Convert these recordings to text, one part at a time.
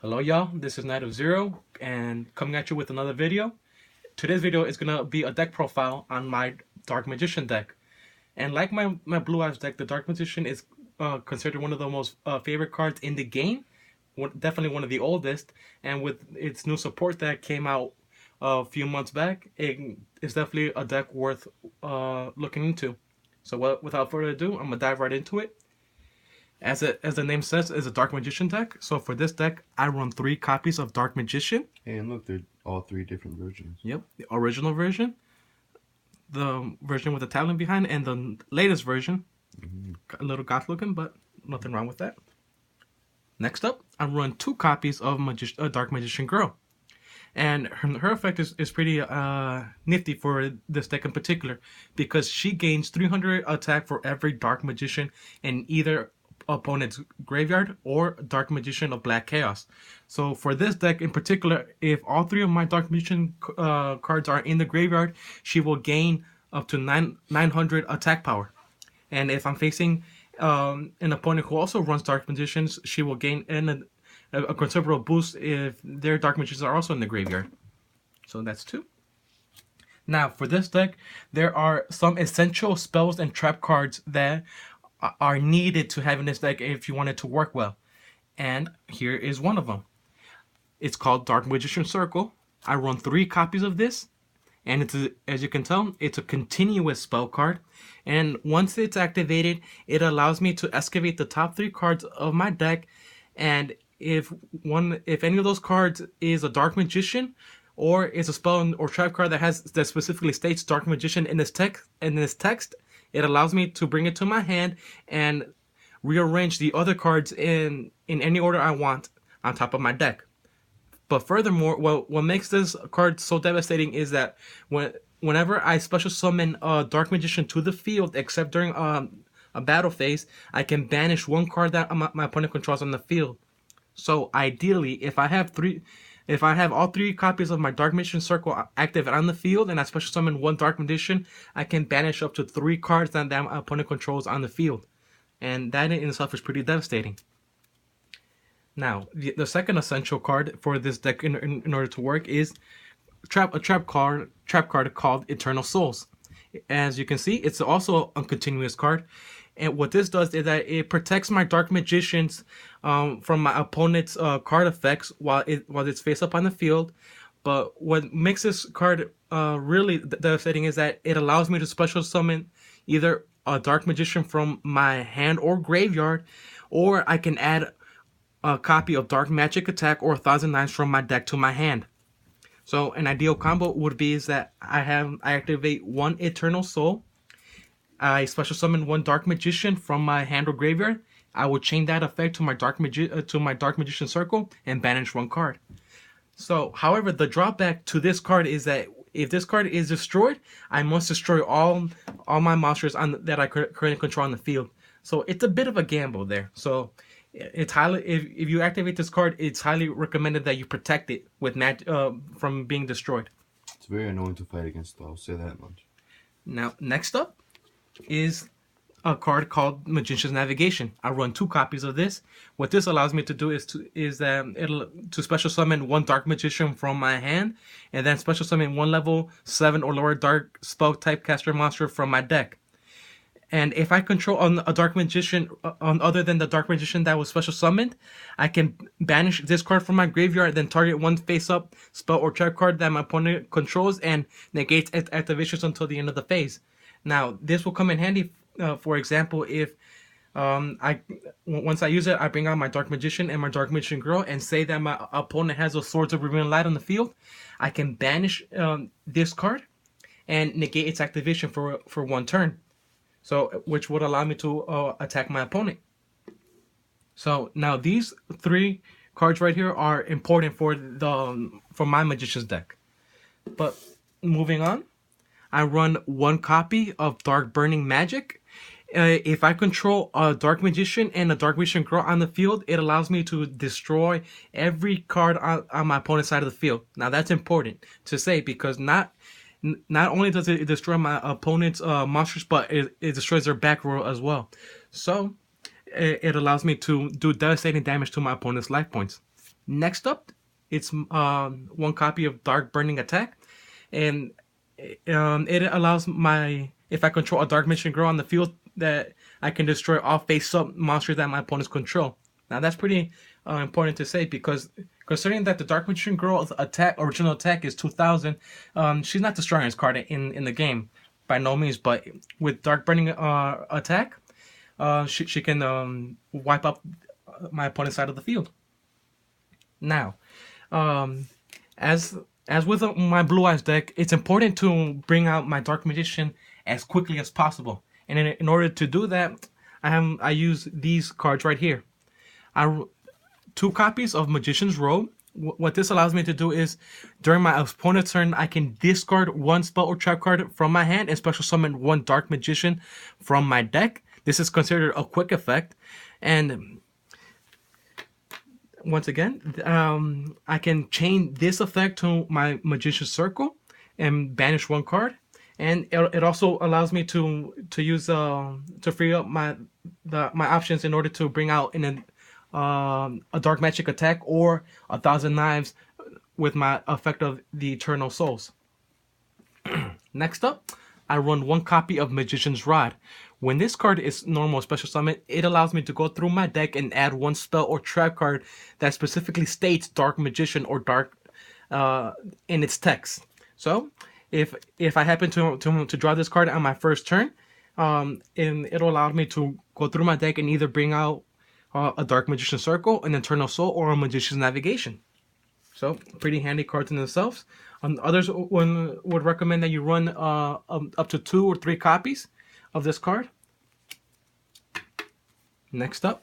Hello y'all, this is Knight of Zero and coming at you with another video. Today's video is going to be a deck profile on my Dark Magician deck. And like my Blue Eyes deck, the Dark Magician is considered one of the most favorite cards in the game. Definitely one of the oldest, and with its new support that came out a few months back, it's definitely a deck worth looking into. So without further ado, I'm going to dive right into it. As the name says, it's a Dark Magician deck. So for this deck, I run 3 copies of Dark Magician. Hey, and look, they're all 3 different versions. Yep, the original version, the version with the talent behind, and the latest version. A little goth looking, but nothing wrong with that. Next up, I run 2 copies of Dark Magician Girl. And her effect is pretty nifty for this deck in particular, because she gains 300 attack for every Dark Magician in either opponent's graveyard or Dark Magician of Black Chaos. So for this deck in particular, if all 3 of my Dark Magician cards are in the graveyard, she will gain up to 900 attack power. And if I'm facing an opponent who also runs Dark Magicians, she will gain a considerable boost if their Dark Magicians are also in the graveyard. So that's 2. Now for this deck, there are some essential spells and trap cards that are needed to have in this deck if you want it to work well. And here is one of them. It's called Dark Magician Circle. I run 3 copies of this. And it's as you can tell, it's a continuous spell card. And once it's activated, it allows me to excavate the top 3 cards of my deck. And if any of those cards is a Dark Magician, or is a spell or trap card that specifically states Dark Magician in this text, it allows me to bring it to my hand and rearrange the other cards in any order I want on top of my deck. But furthermore, what makes this card so devastating is that whenever I special summon a Dark Magician to the field, except during a battle phase, I can banish 1 card that my opponent controls on the field. So ideally, if I have all 3 copies of my Dark Magician Circle active on the field, and I special summon 1 Dark Magician, I can banish up to 3 cards that my opponent controls on the field. And that in itself is pretty devastating. Now, the second essential card for this deck in order to work is a trap card called Eternal Souls. As you can see, it's also a continuous card. And what this does is that it protects my Dark Magicians from my opponent's card effects while it's face up on the field. But what makes this card really devastating is that it allows me to special summon either a Dark Magician from my hand or graveyard, or I can add a copy of Dark Magic Attack or 1000 Knives from my deck to my hand. So an ideal combo would be is that I activate 1 Eternal Soul. I special summon 1 Dark Magician from my hand or graveyard. I will chain that effect to my Dark Magician Circle and banish 1 card. So, however, the drawback to this card is that if this card is destroyed, I must destroy all my monsters that I currently control on the field. So it's a bit of a gamble there. So it's highly if you activate this card, it's highly recommended that you protect it with from being destroyed. It's very annoying to fight against, though, I'll say that much. Now, next up is a card called Magician's Navigation. I run 2 copies of this. What this allows me to do is to special summon 1 Dark Magician from my hand, and then special summon 1 level 7 or lower Dark Spell type caster monster from my deck. And if I control a Dark Magician other than the Dark Magician that was special summoned, I can banish this card from my graveyard, then target 1 face-up spell or trap card that my opponent controls and negates its activations until the end of the phase. Now, this will come in handy, for example, if once I use it, I bring out my Dark Magician and my Dark Magician Girl, and say that my opponent has a Swords of Revealing Light on the field, I can banish this card and negate its activation for 1 turn. So, which would allow me to attack my opponent. So now these 3 cards right here are important for my Magician's deck. But moving on, I run 1 copy of Dark Burning Magic. If I control a Dark Magician and a Dark Magician Girl on the field, it allows me to destroy every card on my opponent's side of the field. Now that's important to say, because not only does it destroy my opponent's monsters, but it destroys their back row as well. So it allows me to do devastating damage to my opponent's life points. Next up, it's one copy of Dark Burning Attack, and it allows if I control a Dark Mission Girl on the field, that I can destroy all face-up monsters that my opponents control. Now that's pretty important to say, because considering that the Dark Magician Girl's original attack is 2,000, she's not the strongest card in the game by no means. But with Dark Burning attack, she can wipe up my opponent's side of the field. Now, as with my Blue Eyes deck, it's important to bring out my Dark Magician as quickly as possible. And in order to do that, I use these cards right here. 2 copies of Magician's Robe. What this allows me to do is, during my opponent's turn, I can discard 1 spell or trap card from my hand and special summon 1 Dark Magician from my deck. This is considered a quick effect. And once again, I can chain this effect to my Magician's Circle and banish 1 card. And it also allows me to use to free up my options in order to bring out a Dark Magic attack or 1,000 Knives with my effect of the Eternal Souls. Next up, I run 1 copy of Magician's Rod. When this card is normal special summon, it allows me to go through my deck and add 1 spell or trap card that specifically states Dark Magician or Dark in its text. So if I happen to draw this card on my first turn, and it'll allow me to go through my deck and either bring out a Dark Magician's Circle, an Eternal Soul, or a Magician's Navigation. So pretty handy cards in themselves. Others would recommend that you run up to 2 or 3 copies of this card. Next up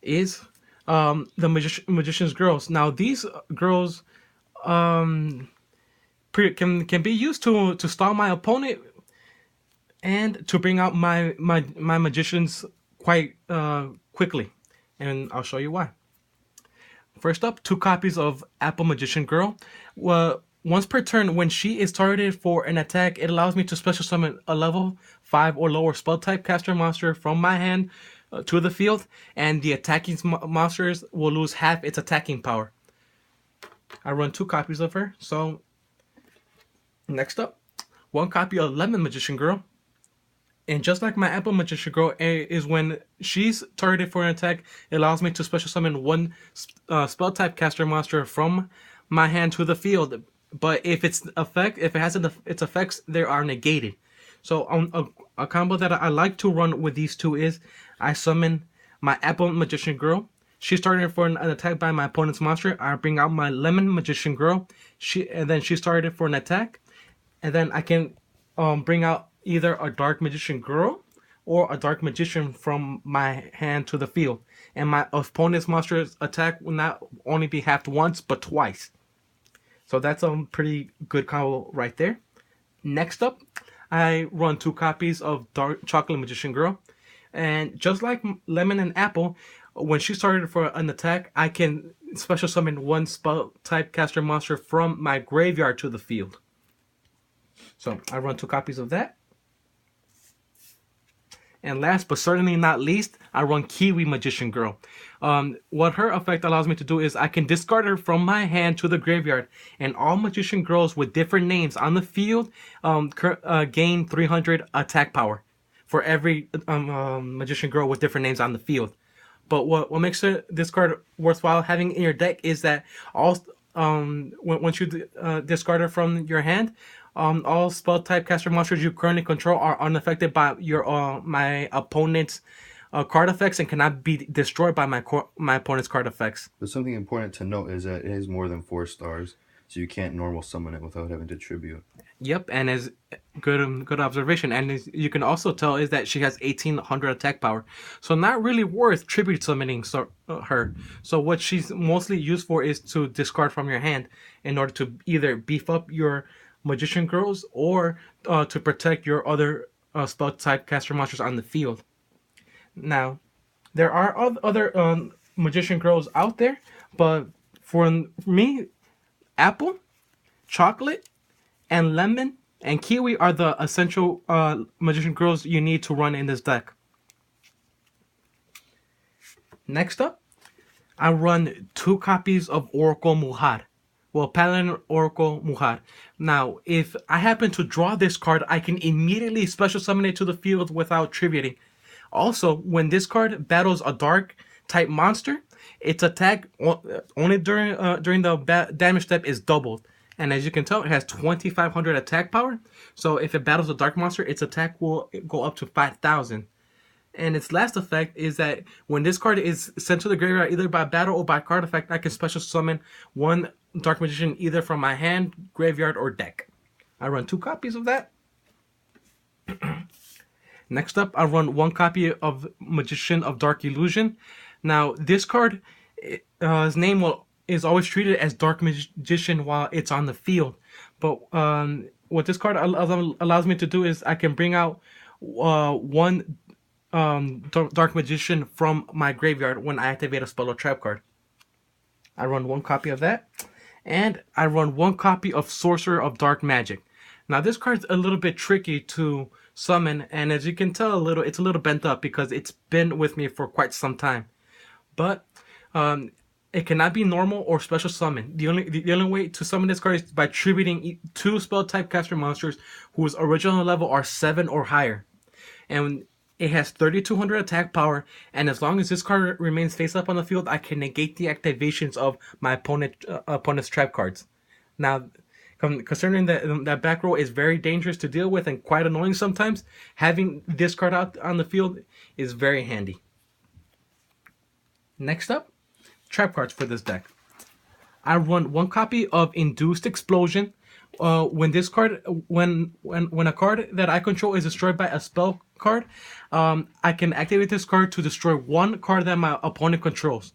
is the Magician's Girls. Now these girls can be used to stall my opponent and to bring out my magicians quite quickly, and I'll show you why. First up, 2 copies of Apple Magician Girl. Well, once per turn, when she is targeted for an attack, it allows me to special summon a level 5 or lower spell type caster monster from my hand to the field, and the attacking monsters will lose half its attacking power. I run 2 copies of her. So next up, 1 copy of Lemon Magician Girl. And just like my Apple Magician Girl, is when she's targeted for an attack, it allows me to special summon 1 spell type caster monster from my hand to the field. But if it has its effects, they are negated. So a combo that I like to run with these 2 is I summon my Apple Magician Girl. She's targeted for an attack by my opponent's monster. I bring out my Lemon Magician Girl. And then she's targeted for an attack. And then I can bring out either a Dark Magician Girl or a Dark Magician from my hand to the field. And my opponent's monster's attack will not only be halved once, but twice. So that's a pretty good combo right there. Next up, I run 2 copies of Dark Chocolate Magician Girl. And just like Lemon and Apple, when she's targeted for an attack, I can special summon 1 spell type caster monster from my graveyard to the field. So I run 2 copies of that. And last but certainly not least, I run Kiwi Magician Girl. What her effect allows me to do is I can discard her from my hand to the graveyard, and all Magician Girls with different names on the field gain 300 attack power for every Magician Girl with different names on the field. But what makes this card worthwhile having in your deck is that once you discard her from your hand, all spell type caster monsters you currently control are unaffected by my opponent's card effects and cannot be destroyed by my opponent's card effects. But something important to note is that it is more than 4 stars, so you can't normal summon it without having to tribute. Yep, and as good observation, and as you can also tell is that she has 1,800 attack power, so not really worth tribute summoning her. So what she's mostly used for is to discard from your hand in order to either beef up your Magician Girls or to protect your other spell type caster monsters on the field. Now, there are other Magician Girls out there, but for me, Apple, Chocolate, and Lemon and Kiwi are the essential Magician Girls you need to run in this deck. Next up, I run 2 copies of Oracle Muhar. Well, Paladin Oracle Muhar. Now, if I happen to draw this card, I can immediately special summon it to the field without tributing. Also, when this card battles a dark type monster, its attack only during the damage step is doubled. And as you can tell, it has 2,500 attack power. So if it battles a dark monster, its attack will go up to 5,000. And its last effect is that when this card is sent to the graveyard, either by battle or by card effect, I can special summon one Dark Magician either from my hand, graveyard, or deck. I run 2 copies of that. Next up, I run 1 copy of Magician of Dark Illusion. Now, this card, his name is always treated as Dark Magician while it's on the field. But what this card allows me to do is I can bring out one Dark Magician from my graveyard when I activate a spell or trap card. I run 1 copy of that. And I run 1 copy of Sorcerer of Dark Magic. Now, this card's a little bit tricky to summon, and as you can tell, it's a little bent up because it's been with me for quite some time. But it cannot be normal or special summon. The only way to summon this card is by tributing 2 spell type caster monsters whose original level are 7 or higher. And it has 3,200 attack power, and as long as this card remains face up on the field, I can negate the activations of my opponent's trap cards. Now, considering that back row is very dangerous to deal with and quite annoying sometimes, having this card out on the field is very handy. Next up, trap cards for this deck. I run 1 copy of Induced Explosion. When a card that I control is destroyed by a spell card, I can activate this card to destroy 1 card that my opponent controls.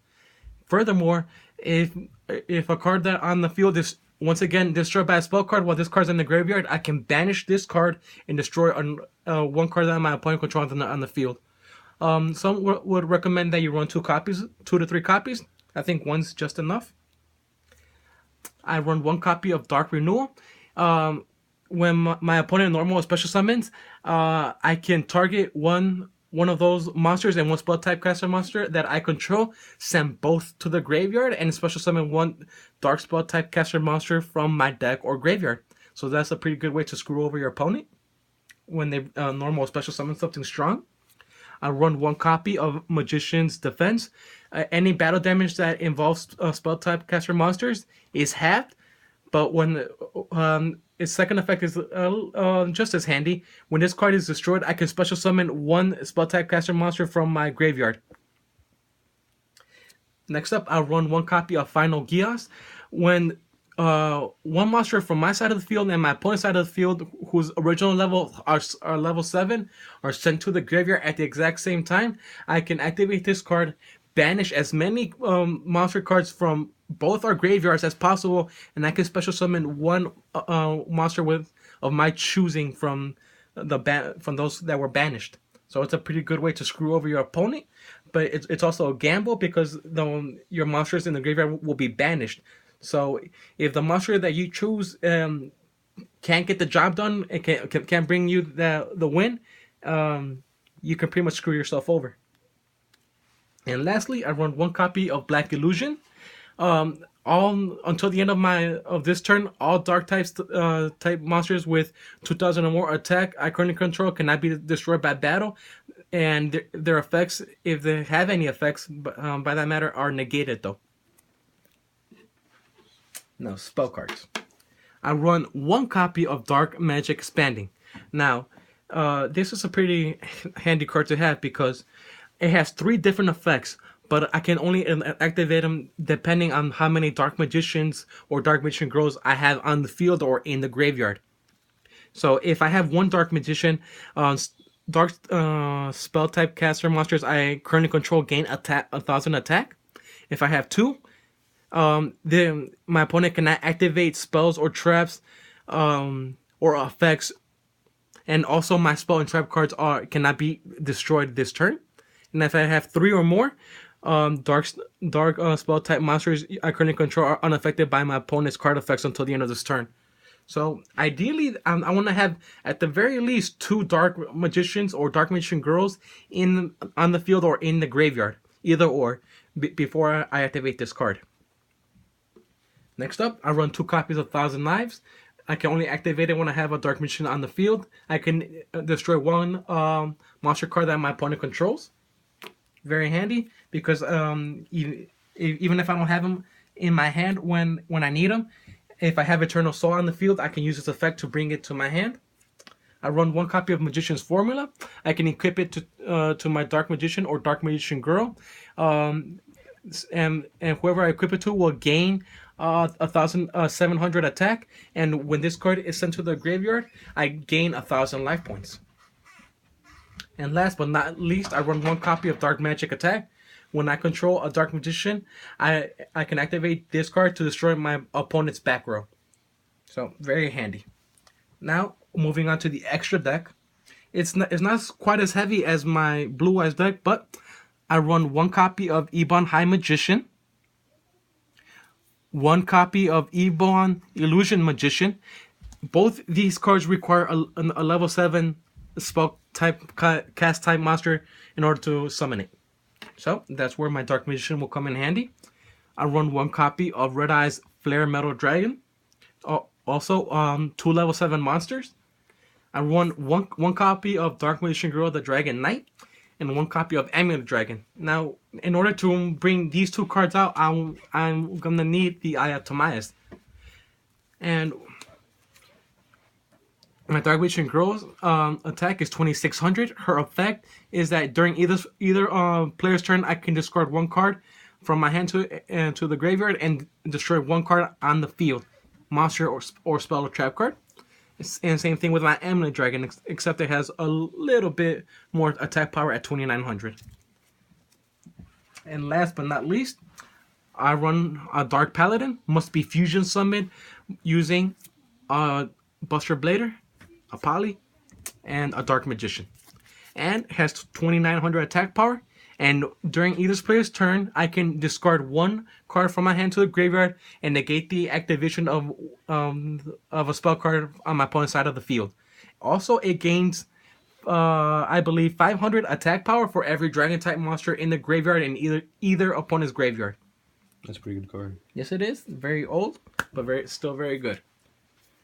Furthermore, if a card that on the field is once again destroyed by a spell card while this card's in the graveyard, I can banish this card and destroy 1 card that my opponent controls on the field. Some would recommend that you run 2 to 3 copies. I think 1's just enough. I run 1 copy of Dark Renewal. When my opponent normal or special summons, I can target one of those monsters and 1 spell type caster monster that I control, send both to the graveyard, and special summon 1 dark spell type caster monster from my deck or graveyard. So that's a pretty good way to screw over your opponent when they normal or special summon something strong. I run 1 copy of Magician's Defense. Any battle damage that involves spell type caster monsters is halved, but when its second effect is just as handy. When this card is destroyed, I can special summon 1 spell type caster monster from my graveyard. Next up, I'll run 1 copy of Final YUGIOH. When 1 monster from my side of the field and my opponent's side of the field, whose original level are level 7, are sent to the graveyard at the exact same time, I can activate this card, banish as many monster cards from both our graveyards as possible, and I can special summon 1 monster of my choosing from those that were banished. So it's a pretty good way to screw over your opponent, but it's also a gamble because your monsters in the graveyard will be banished. So if the monster that you choose can't get the job done, it can't bring you the win, you can pretty much screw yourself over. And lastly, I run 1 copy of Black Illusion. All until the end of this turn, all dark type monsters with 2,000 or more attack I currently control cannot be destroyed by battle, and their effects, if they have any effects, by that matter, are negated though. Now, spell cards. I run 1 copy of Dark Magic Expanding. Now, this is a pretty handy card to have because it has 3 different effects, but I can only activate them depending on how many Dark Magicians or Dark Magician Girls I have on the field or in the graveyard. So if I have 1 Dark Magician, Dark spell type caster monsters I currently control gain 1,000 attack. If I have 2, then my opponent cannot activate spells or traps or effects, and also my spell and trap cards cannot be destroyed this turn. And if I have 3 or more, dark spell type monsters I currently control are unaffected by my opponent's card effects until the end of this turn. So ideally, I want to have at the very least 2 Dark Magicians or Dark Magician Girls on the field or in the graveyard, either or. before I activate this card. Next up, I run 2 copies of Thousand Knives. I can only activate it when I have a Dark Magician on the field. I can destroy one monster card that my opponent controls. Very handy because even if I don't have him in my hand when I need him, if I have Eternal Soul on the field, I can use this effect to bring it to my hand. I run 1 copy of Magician's Formula. I can equip it to my Dark Magician or Dark Magician Girl, and whoever I equip it to will gain 1,700 attack. And when this card is sent to the graveyard, I gain 1,000 life points. And last but not least, I run 1 copy of Dark Magic Attack. When I control a Dark Magician, I can activate this card to destroy my opponent's back row. So very handy. Now moving on to the extra deck. It's not quite as heavy as my Blue Eyes deck, but I run 1 copy of Ebon High Magician, 1 copy of Ebon Illusion Magician. Both these cards require a level 7 spell type cast type monster in order to summon it. So that's where my Dark Magician will come in handy. I run 1 copy of Red Eyes Flare Metal Dragon. Also, 2 level 7 monsters. I run one copy of Dark Magician Girl, the Dragon Knight, and 1 copy of Amulet Dragon. Now, in order to bring these 2 cards out, I'm gonna need the Eye of Timaeus. And my Dark Magician Girl's attack is 2,600. Her effect is that during either player's turn, I can discard 1 card from my hand to the graveyard and destroy 1 card on the field, monster or spell or trap card. And same thing with my Amulet Dragon, except it has a little bit more attack power at 2,900. And last but not least, I run a Dark Paladin. Must be fusion summoned using Buster Blader, a Poly, and a Dark Magician. And has 2,900 attack power. And during either player's turn, I can discard 1 card from my hand to the graveyard and negate the activation of a spell card on my opponent's side of the field. Also, it gains, I believe, 500 attack power for every Dragon type monster in the graveyard and either opponent's graveyard. That's a pretty good card. Yes, it is. Very old, but still very good.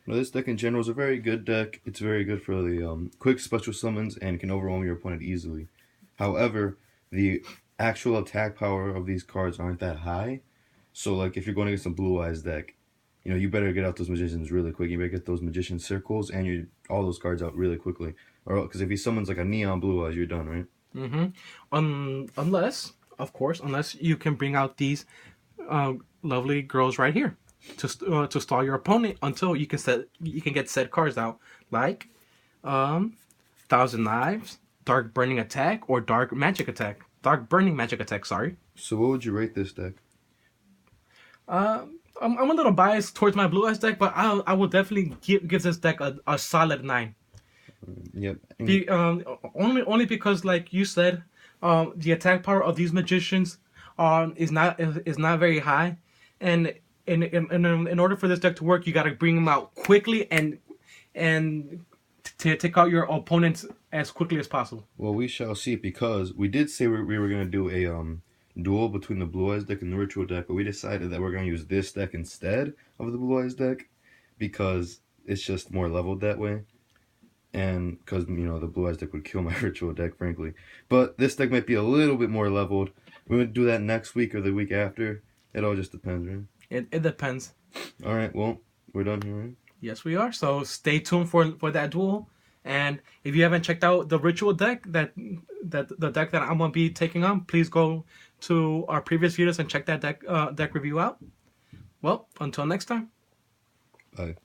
Now, this deck in general is a very good deck. It's very good for the quick special summons and can overwhelm your opponent easily. However, the actual attack power of these cards aren't that high. So, like, if you're going against a Blue Eyes deck, you better get out those Magicians really quick. You better get those Magician Circles and all those cards out really quickly. Or because if he summons like a Neon Blue Eyes, you're done, right? Unless, of course, you can bring out these lovely girls right here to stall your opponent until you can get said cards out, like Thousand Knives, Dark Burning Attack, or Dark Magic Attack. Dark Burning Magic Attack, sorry. So what would you rate this deck? I'm a little biased towards my Blue Eyes deck, but I will definitely give this deck a solid 9. Yep. Only because, like you said, the attack power of these magicians is not very high, and in order for this deck to work, you got to bring them out quickly and to take out your opponents as quickly as possible. Well, we shall see, because we did say we were going to do a duel between the Blue Eyes deck and the Ritual deck, but we decided that we're going to use this deck instead of the Blue Eyes deck because it's just more leveled that way. And because, the Blue Eyes deck would kill my Ritual deck, frankly. But this deck might be a little bit more leveled. We're going to do that next week or the week after. It all just depends, right? It depends. All right, well, we're done here, right? Yes, we are. So stay tuned for that duel. And if you haven't checked out the Ritual deck, the deck that I'm going to be taking on, please go to our previous videos and check that deck review out. Well, until next time. Bye.